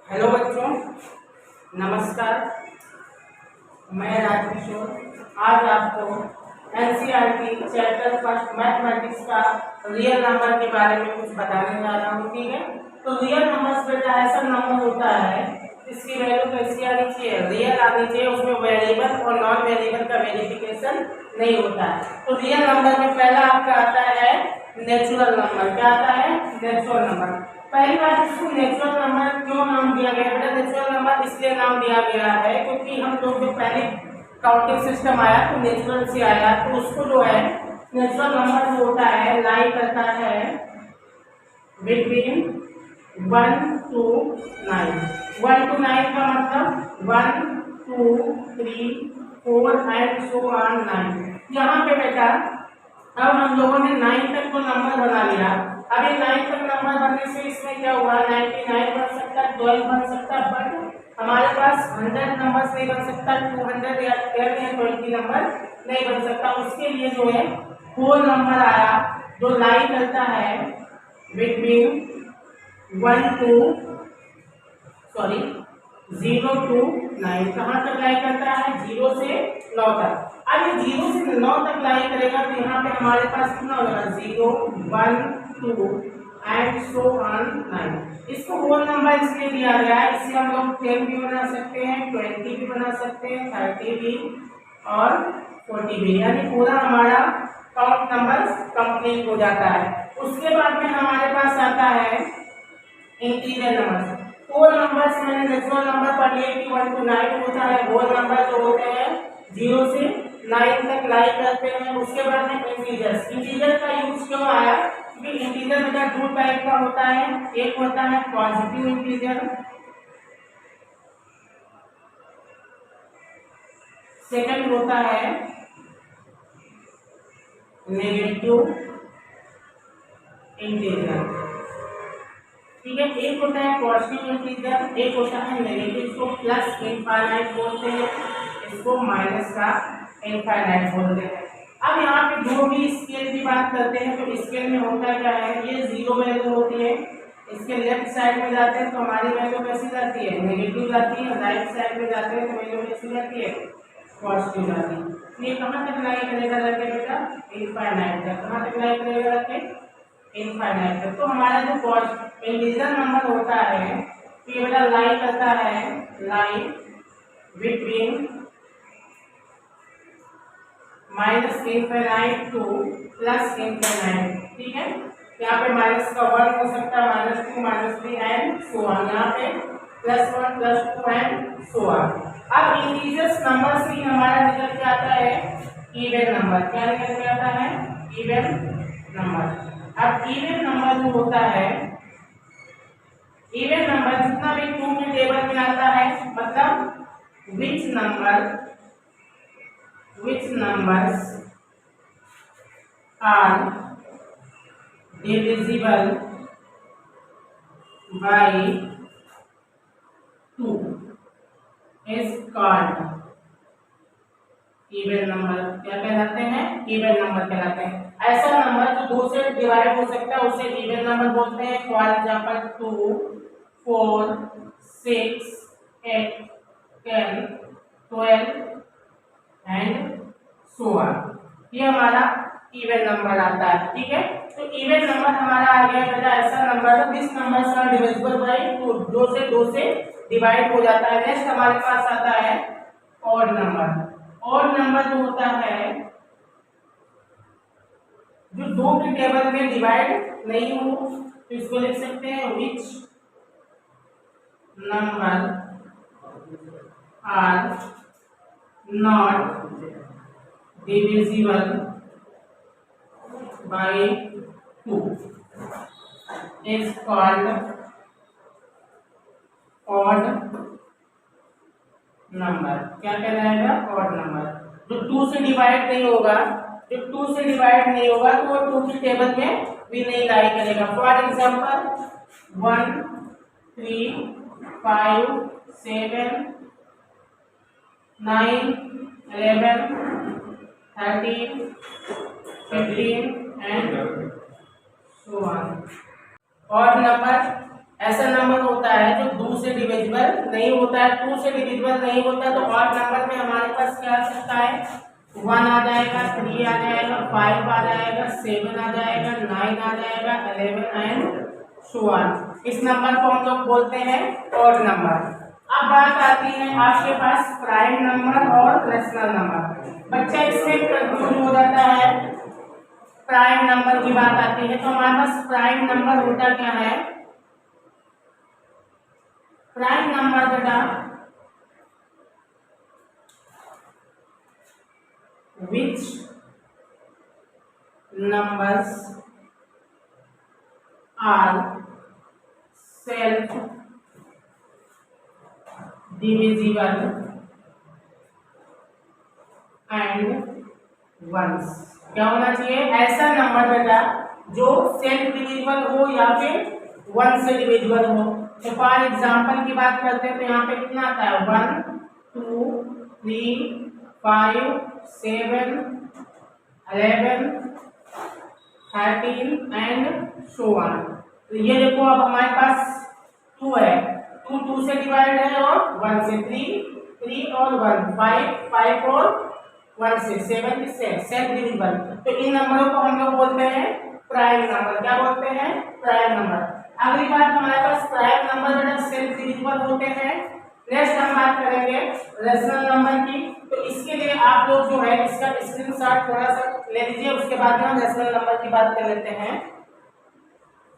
Hello बच्चों, नमस्कार। मैं राजकिशोर आज आपको एनसीईआरटी चैप्टर फर्स्ट मैथमेटिक्स का रियल नंबर के बारे में कुछ बताने जा रहा हूँ। ठीक है, तो रियल नंबर्स बेटा ऐसा नंबर होता है इसकी वैल्यू कैसी आनी चाहिए, रियल आनी चाहिए, उसमें वेरिएबल और नॉन वेरिएबल का वेरिफिकेशन नहीं होता है। तो रियल नंबर में पहला आपका आता है नेचुरल नंबर। क्या आता है? Natural number. पहली बात, इसको नेचुरल नंबर क्यों नाम दिया गया बेटा? नेचुरल नंबर इसलिए नाम दिया गया है क्योंकि हम लोग जो पहले काउंटिंग सिस्टम आया तो नेचुरल से आया, तो उसको जो है नेचुरल नंबर जो होता है लाई करता है बिटवीन 1 to 9। 1 to 9 का मतलब 1 2 3 4 एंड सो ऑन 9। यहाँ पे बेटा अब हम लोगों ने 9 तक तो नंबर बना लिया। अब ये 9 तक नंबर बनने से इसमें क्या हुआ, 99 बन सकता है, 12 बन सकता है, बट हमारे पास 100 नंबर नहीं बन सकता, 200 या 10 या 20 नंबर नहीं बन सकता। उसके लिए जो है होल नंबर आया जो लाई करता है बिटवीन 0 to 9। कहाँ तक लाई करता है? 0 से 9 तक। अब ये 0 से 9 तक लाई करेगा तो यहाँ पे हमारे पास कितना होगा? 0 1 2 एंड सो ऑन 9। इसको होल नंबर इसलिए दिया गया है, इससे हम लोग 10 भी बना सकते हैं, 20 भी बना सकते हैं, 30 भी और 40 भी, यानी पूरा हमारा काउंट नंबर कंप्लीट हो जाता है। उसके बाद में हमारे पास आता है इंटीजर नंबर। होल नंबर से मैंने नेचुरल नंबर पढ़ लिया कि 1 to 9 होता है। होल नंबर जो होते हैं 0 से 9 तक लाई करते हैं। उसके बाद में इंटीजर्स। इंटीजर का यूज क्यों आया? क्योंकि इंटीजर बेटा दो टाइप का होता है। एक होता है पॉजिटिव इंटीजर, सेकंड होता है नेगेटिव इंटीजर। ठीक है, एक होता है पॉजिटिव इंटीजर, एक होता है नेगेटिव। इसको प्लस इनफाइनाइट बोलते हैं, इसको माइनस का इनफाइनाइट बोलते हैं। अब यहाँ पे जो भी स्केल की बात करते हैं तो स्केल में होता क्या है, ये 0 वैल्यू होती है, इसके लेफ्ट साइड में जाते हैं तो हमारी वैल्यू कैसी जाती है? नेगेटिव जाती है। राइट साइड में जाते हैं तो वैल्यू कैसी जाती है? पॉजिटिव जाती है। ये कहाँ तक लाई करेगा जाके बेटा? इनफाइनाइट तक। कहाँ तक लाई करेगा जाके? इनफाइनाइट तक। तो हमारा जो इंटीजर नंबर होता है ये बेटा लाई करता है lie between minus infinite two plus infinite. ठीक है, यहाँ पे माइनस का 1 हो सकता है, -2 -3 एंड सो ऑन। यहाँ पे +1 +2 एंड सो ऑन। अब इंटीजर्स नंबर से हमारा निकल के आता है इवन नंबर। क्या निकल के आता है? Even number. अब इवन नंबर जो होता है, इवन नंबर जितना भी 2 के टेबल में आता है, मतलब which numbers are divisible by 2 is called even number. क्या कहलाते हैं? इवन नंबर कहलाते हैं। ऐसा नंबर जो 2 से डिवाइड हो सकता है उसे इवन नंबर बोलते हैं। For example 2 4 6 8 10 12 and so on. ये हमारा इवन नंबर आता है। ठीक है, तो इवन नंबर हमारा आ गया बेटा ऐसा नंबर है this numbers are divisible by 2, 2 से डिवाइड हो जाता है। नेक्स्ट हमारे पास आता है ऑड नंबर। ऑड नंबर जो होता है जो 2 के टेबल में डिवाइड नहीं हो, तो इसको लिख सकते हैं which number are not divisible by 2 is called odd number. क्या कहलाएगा? Odd number. जो 2 से डिवाइड नहीं होगा, जो 2 से डिवाइड नहीं होगा तो वो 2 की टेबल में भी नहीं लाई करेगा। For example 1 3 5 7 9 11 13 15 and so on. Odd number ऐसा नंबर होता है जो 2 से डिविजिबल नहीं होता है, 2 से डिविजिबल नहीं होता तो ऑड नंबर में हमारे पास क्या आ सकता है, 1 आ जाएगा, 3 आ जाएगा, 5 आ जाएगा, 7 आ जाएगा, 9 आ जाएगा, 11 एंड सो ऑन। इस नंबर को हम लोग बोलते हैं ऑड नंबर। अब बात आती है आपके पास प्राइम नंबर और रेशनल नंबर। बच्चा इससे कंफ्यूज हो जाता है, प्राइम नंबर की बात आती है तो हमारे पास प्राइम नंबर होता क्या है, प्राइम नंबर बेटा which numbers are self divisible and ones। क्या होना चाहिए, ऐसा नंबर बेटा जो सेल्फ डिविजिबल हो या फिर 1 से डिविजिबल हो। तो फॉर एग्जांपल की बात करते हैं तो यहाँ पे कितना आता है, 1 2 3 5 7 11 13 एंड सो ऑन। तो ये देखो अब हमारे पास 2 है, 2 2 से डिवाइड है और 1 से, 3 3 और 1 5 5 और 1 से, 7 से सेल्फ डिविजिबल। तो इन नंबरों को हम लोग बोलते हैं प्राइम नंबर। क्या बोलते हैं, प्राइम नंबर। अगली बात हमारे पास प्राइम नंबर बेटा सेल्फ डिविजिबल होते हैं। नेक्स्ट हम बात करेंगे रेशनल नंबर की। तो इसके लिए आप लोग जो है इसका स्क्रीनशॉट थोड़ा सा ले लीजिए, उसके बाद में हम रेशनल नंबर की बात कर लेते हैं।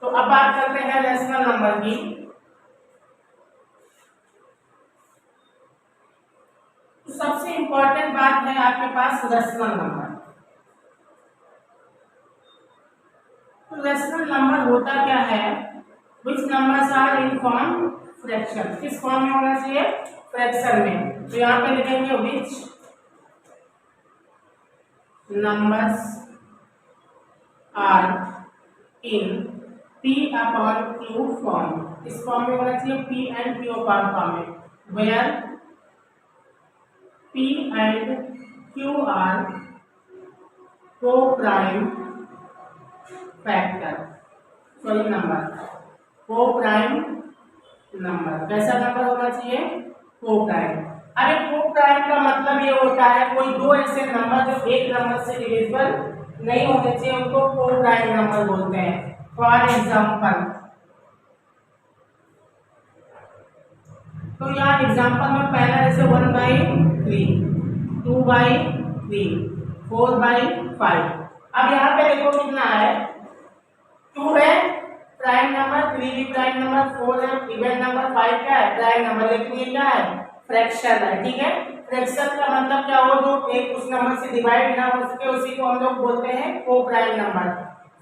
तो अब बात करते हैं रेशनल नंबर की। तो सबसे इंपॉर्टेंट बात है आपके पास रेशनल नंबर। तो रेशनल नंबर होता क्या है, which numbers are in form fraction। किस फॉर्म में होना चाहिए, फ्रैक्शन में। तो यहाँ पे लिखेंगे which numbers are in p upon q form। इस फॉर्म में होना चाहिए p and q फॉर्म में, where p and q are co-prime factor। Sorry number, co-prime number. कैसा नंबर होना चाहिए, को-प्राइम। अरे को-प्राइम का मतलब ये होता है कोई दो ऐसे नंबर जो एक नंबर से डिविजिबल नहीं होने चाहिए, उनको को-प्राइम नंबर बोलते हैं। फॉर एग्जांपल, तो यहाँ एग्जांपल में पहला जैसे 1/3, 2/3, 4/5। अब यहाँ पे देखो कितना है, 2 है प्राइम नंबर, 3 भी प्राइम नंबर, 4 है इवन नंबर, 5 क्या है प्राइम नंबर, लेकिन ये क्या है, फ्रैक्शन है। ठीक है, फ्रैक्शन का मतलब क्या हो, जो एक उस नंबर से डिवाइड ना हो सके उसी को हम लोग बोलते हैं को प्राइम नंबर।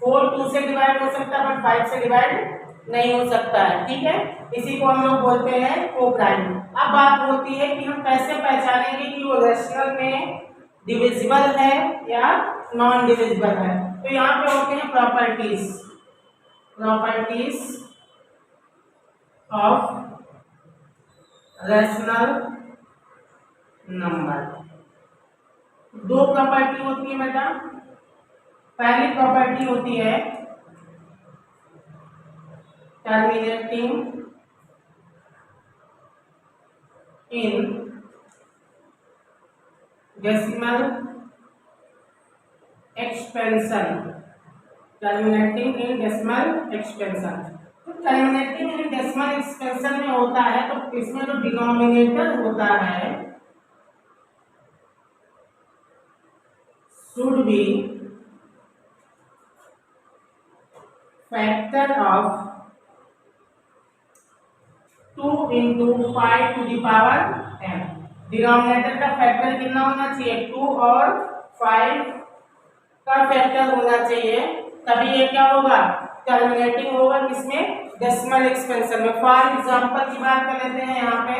4 2 से डिवाइड हो सकता है बट 5 से डिवाइड नहीं हो सकता है। ठीक है, इसी को हम लोग बोलते हैं को प्राइम। अब बात होती है कि हम कैसे पहचानेंगे कि वो रेशनल में डिविजिबल है या नॉन डिविजिबल है। तो यहाँ पे होते हैं properties, properties of rational number. दो प्रॉपर्टी होती है बेटा। पहली प्रॉपर्टी होती है terminating in decimal expansion. Terminating in decimal expansion. तो टर्मिनेटिंग इन डेसिमल एक्सपेंशन में होता है तो इसमें जो डिनोमिनेटर होता है should be factor of 2 into 5 to the power n। Denominator का फैक्टर कितना होना चाहिए, 2 और 5 का फैक्टर होना चाहिए, तभी ये क्या होगा, टर्मिनेटिंग होगा किसमें, डेसिमल एक्सपेंशन में। फॉर एग्जांपल की बात कर लेते हैं यहाँ पे।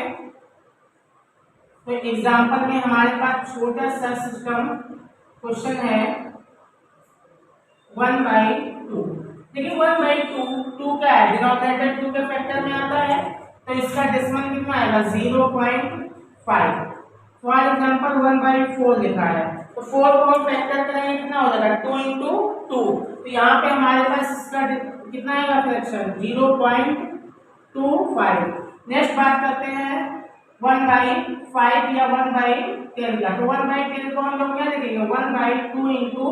तो एग्जांपल में हमारे पास छोटा सा सिस्टम क्वेश्चन है 1/2। देखिए 1/2 क्या है, डिनोमिनेटर 2 के फैक्टर में आता है तो इसका डेसिमल कितना आएगा 0.5। फॉर एग्जांपल 1/4 लिखा है तो 4 को हम फैक्टर करेंगे कितना हो जाएगा 2 into 2। तो यहाँ पे हमारे पास इसका कितना आएगा फ्रैक्शन 0.2। 2 5। नेक्स्ट बात करते हैं 1/5 या 1/10 का। तो 1/10 को हम लोग क्या लिखेंगे 1/2 इंटू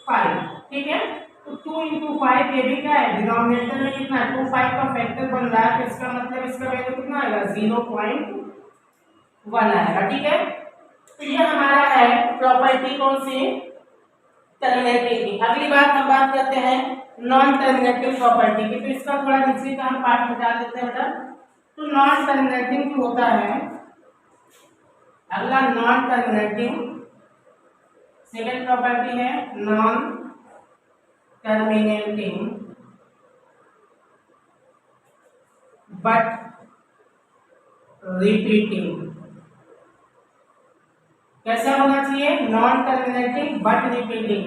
5। ठीक है, तो 2 इंटू 5 ये भी क्या है डिनोमिनेटर में कितना है 2 5 का फैक्टर बन रहा है, तो इसका मतलब इसका वैल्यू कितना आएगा 0.1 आएगा। ठीक है, तो ये हमारा है प्रॉपर्टी कौन सी टर्मिनेटिंग की। अगली बात हम बात करते हैं नॉन टर्मिनेटिंग प्रॉपर्टी की। तो इसका थोड़ा नीचे का हम पार्ट हटा देते हैं बेटा। तो नॉन टर्मिनेटिंग जो होता है, अगला नॉन टर्मिनेटिंग सेकेंड प्रॉपर्टी है नॉन टर्मिनेटिंग बट रिपीटिंग। कैसा होना चाहिए नॉन टर्मिनेटिंग बट रिपीटिंग।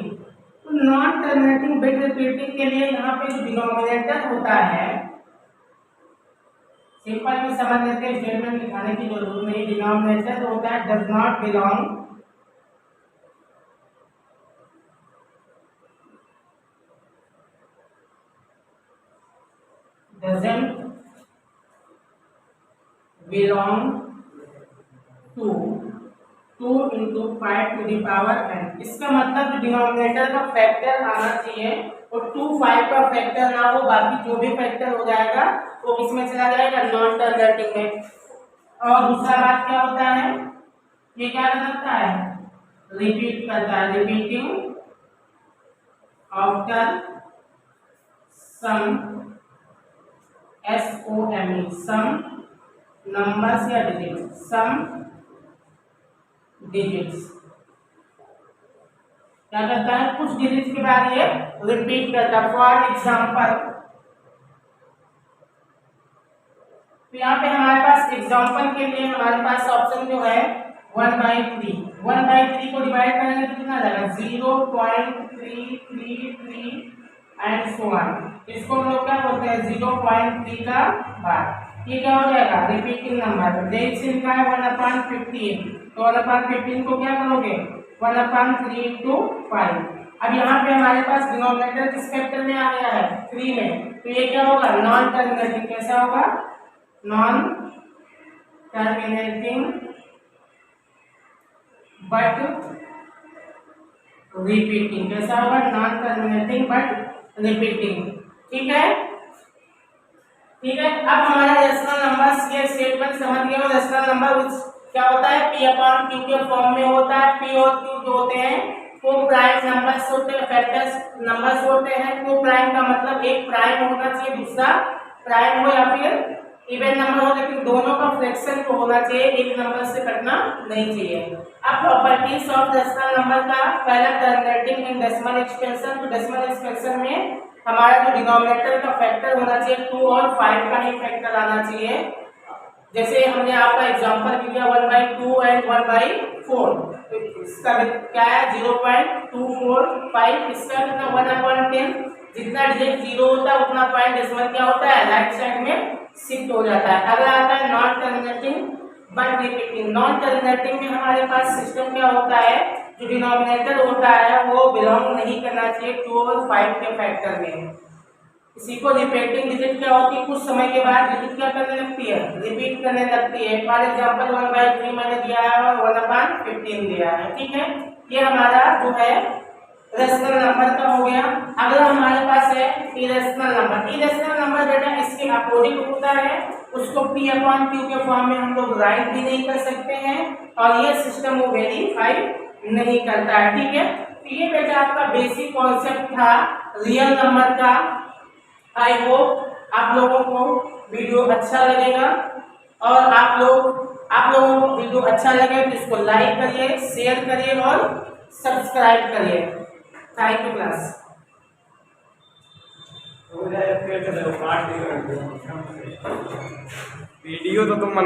तो नॉन टर्मिनेटिंग बट रिपीटिंग के लिए यहाँ पे जो डिनोमिनेटर होता है, सिंपल में समझ लेते हैं, स्टेटमेंट लिखाने की जरूरत नहीं। डिनोमिनेटर होता है does not belong doesn't belong to 2 into 5 to the power n। इसका मतलब जो डिनोमिनेटर का फैक्टर आना चाहिए और 2 5 का फैक्टर ना हो, बाकी जो भी फैक्टर हो जाएगा वो किसमें चला जाएगा नॉन टर्मिनेटिंग में। और दूसरा बात क्या होता है, ये क्या करता है रिपीट करता है, repeating after some SOME some numbers या डिजिट्स, सम डिजिट्स। क्या करता है कुछ डिजिट्स के बाद ये रिपीट करता है। फॉर एग्जांपल, तो यहाँ पे हमारे पास एग्जांपल के लिए हमारे पास ऑप्शन जो है 1/3। 1/3 को डिवाइड करेंगे तो कितना जाएगा 0.333 एंड सो ऑन। इसको हम लोग क्या बोलते हैं 0.3 का भाग। ये क्या हो जाएगा रिपीटिंग नंबर। जैसे इनका है 1/15, तो 1/15 को क्या करोगे 1/3 इंटू 5। अब यहाँ पे हमारे पास डिनोमिनेटर किस फैक्टर में आ गया है 3 में, तो ये क्या होगा नॉन टर्मिनेटिंग। कैसा होगा नॉन टर्मिनेटिंग बट रिपीटिंग। कैसा होगा नॉन टर्मिनेटिंग बट रिपीटिंग। ठीक है, ठीक है। अब हमारा रेशनल नंबर्स ये स्टेटमेंट समझ गए हो। रेशनल नंबर क्या होता है P/Q के फॉर्म में होता है। P और Q जो होते हैं वो प्राइम नंबर्स होते हैं, फैक्टर्स नंबर्स होते हैं। को प्राइम का मतलब एक प्राइम होना चाहिए, दूसरा प्राइम हो या फिर इवन नंबर हो, लेकिन दोनों का फ्रैक्शन को होना चाहिए, एक नंबर से कटना नहीं चाहिए। अब प्रॉपर्टीज ऑफ डेसिमल नंबर का पहला टर्मिनेटिंग इन डेसिमल एक्सपेंशन। तो डेसिमल एक्सपेंशन में हमारा जो डिनोमिनेटर का फैक्टर होना चाहिए 2 और 5 का ही फैक्टर आना चाहिए। जैसे हमने आपका एग्जांपल दिया 1/2 एंड 1/4, इसका क्या है 0.245। इसका कितना 1/10। जितना डिजिट 0 होता है उतना पॉइंट डेसिमल क्या होता है राइट साइड में शिफ्ट हो जाता है। अगला आता है non terminating but repeating. Non terminating में हमारे पास सिस्टम क्या होता है, जो डिनोमिनेटर होता है वो बिलोंग नहीं करना चाहिए 2 और 5 के फैक्टर में। इसी को रिपीटिंग डिजिट क्या होती है, कुछ समय के बाद डिजिट क्या करने लगती है रिपीट करने लगती है। फॉर एग्जांपल 1/3 मैंने दिया है और 1/15 दिया है। ठीक है, ये हमारा जो है रेशनल नंबर का हो गया। अगला हमारे पास है इरेशनल नंबर। इरेशनल नंबर बेटा इसके अपोजिट होता है, उसको P/Q के फॉर्म में हम लोग राइट भी नहीं कर सकते हैं और ये सिस्टम वो वेरीफाई नहीं करता है। ठीक है, तो ये बेटा आपका बेसिक कॉन्सेप्ट था रियल नंबर का। आई होप आप लोगों को वीडियो अच्छा लगेगा और आप लोगों को वीडियो अच्छा लगे तो इसको लाइक करिए, शेयर करिए और सब्सक्राइब करिए। Thank you class. वीडियो तो तुम बना